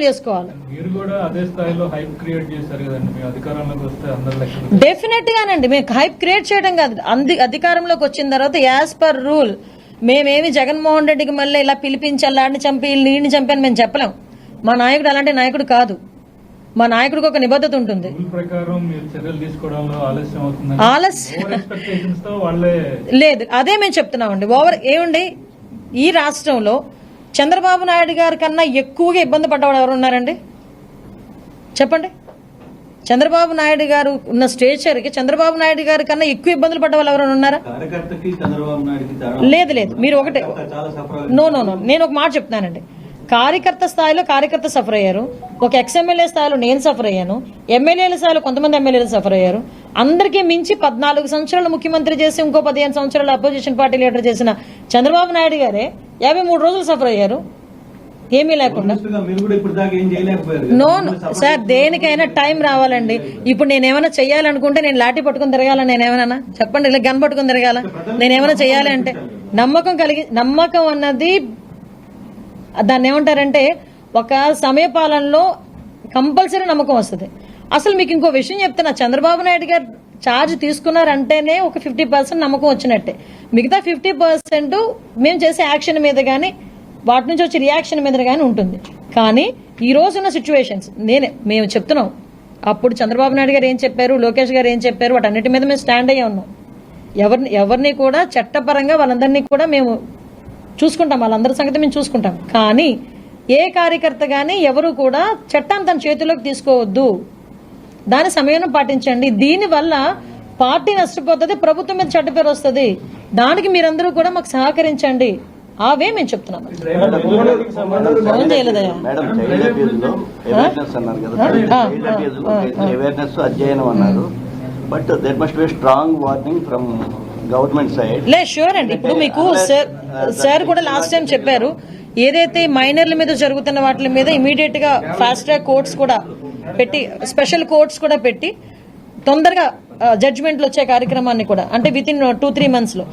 చేసుకోవాలి. మీరు కూడా అదే స్థాయిలో హైప్ క్రియేట్ చేశారు కదండి, మీ అధికారంలోకి వస్తే అందరి లెక్కలు. డెఫినెట్ గానండి, మేము హైప్ క్రియేట్ చేయడం కాదు, అధికారంలోకి వచ్చిన తర్వాత యాజ్ పర్ రూల్ మేమేమి జగన్మోహన్ రెడ్డికి మళ్ళీ ఇలా పిలిపించి అల్లాడిని చంపి నీడిని చంపి అని మేము చెప్పలేం. మా నాయకుడు అలాంటి నాయకుడు కాదు. మా నాయకుడికి ఒక నిబద్ధత ఉంటుంది. రూల్ ప్రకారం మీరు చర్యలు తీసుకోవడంలో ఆలస్యం అవుతుంది. లేదు, అదే మేము చెప్తున్నామండి. ఏమండి, ఈ రాష్ట్రంలో చంద్రబాబు నాయుడు గారి కన్నా ఎక్కువగా ఇబ్బంది పడ్డవాడు ఎవరు ఉన్నారండి చెప్పండి. చంద్రబాబు నాయుడు గారు ఉన్న స్టేచర్కి చంద్రబాబు నాయుడు గారి కన్నా ఎక్కువ ఇబ్బందులు పడ్డ వాళ్ళు ఎవరైనా ఉన్నారా? లేదు లేదు, మీరు ఒకటే నో నేను ఒక మాట చెప్తానండి. కార్యకర్త స్థాయిలో కార్యకర్త సఫర్ అయ్యారు, ఒక ఎక్స్ఎమ్మెల్యే స్థాయిలో నేను సఫర్ అయ్యాను, ఎమ్మెల్యేల స్థాయిలో కొంతమంది ఎమ్మెల్యేలు సఫర్ అయ్యారు. అందరికీ మించి 14 సంవత్సరాలు ముఖ్యమంత్రి చేసి ఇంకో 15 సంవత్సరాలు అపోజిషన్ పార్టీ లీడర్ చేసిన చంద్రబాబు నాయుడు గారే 53 రోజులు సఫర్ అయ్యారు ఏమీ లేకుండా. నో సార్, దేనికైనా టైం రావాలండి. ఇప్పుడు నేనేమైనా చెయ్యాలనుకుంటే నేను లాఠీ పట్టుకుని తిరగాల? నేనేమైనా చెప్పండి, ఇలా గన్ పట్టుకుని తిరగాల? నేనేమైనా చెయ్యాలి అంటే నమ్మకం అన్నది దాన్ని ఏమంటారంటే ఒక సమయపాలనలో కంపల్సరీ నమ్మకం వస్తుంది. అసలు మీకు ఇంకో విషయం చెప్తున్నా, చంద్రబాబు నాయుడు గారు ఛార్జ్ తీసుకున్నారంటేనే ఒక 50% నమ్మకం వచ్చినట్టే. మిగతా 50% మేము చేసే యాక్షన్ మీద కానీ వాటి నుంచి వచ్చే రియాక్షన్ మీద కానీ ఉంటుంది. కానీ ఈ రోజున్న సిచ్యువేషన్స్ మేము చెప్తున్నాం. అప్పుడు చంద్రబాబు నాయుడు గారు ఏం చెప్పారు, లోకేష్ గారు ఏం చెప్పారు, వాటన్నిటి మీద మేము స్టాండ్ అయ్యే ఉన్నాం. ఎవరిని కూడా చట్టపరంగా వాళ్ళందరినీ కూడా మేము చూసుకుంటాం, వాళ్ళందరి సంగతి మేము చూసుకుంటాం. కానీ ఏ కార్యకర్త కానీ ఎవరు కూడా చట్టాన్ని తన చేతిలోకి తీసుకోవద్దు, దాని సమయం పాటించండి. దీనివల్ల పార్టీ నష్టపోతుంది, ప్రభుత్వం మీద చెడ్డ పేరు వస్తుంది. దానికి మీరందరూ కూడా మాకు సహకరించండి. అవే మేము చెప్తున్నాం. ఫోన్ చేయలేదయ్యా but there must be strong warning from government side. లేదు, షూర్ అండి. ఇప్పుడు మీకు సార్ కూడా లాస్ట్ టైం చెప్పారు, ఏదైతే మైనర్ల మీద జరుగుతున్న వాటి మీద ఇమీడియట్ గా ఫాస్ట్ ట్రాక్ కోర్ట్స్ కూడా పెట్టి, స్పెషల్ కోర్ట్స్ కూడా పెట్టి తొందరగా జడ్జిమెంట్లు వచ్చే కార్యక్రమాన్ని కూడా, అంటే విత్ ఇన్ 2-3 months లో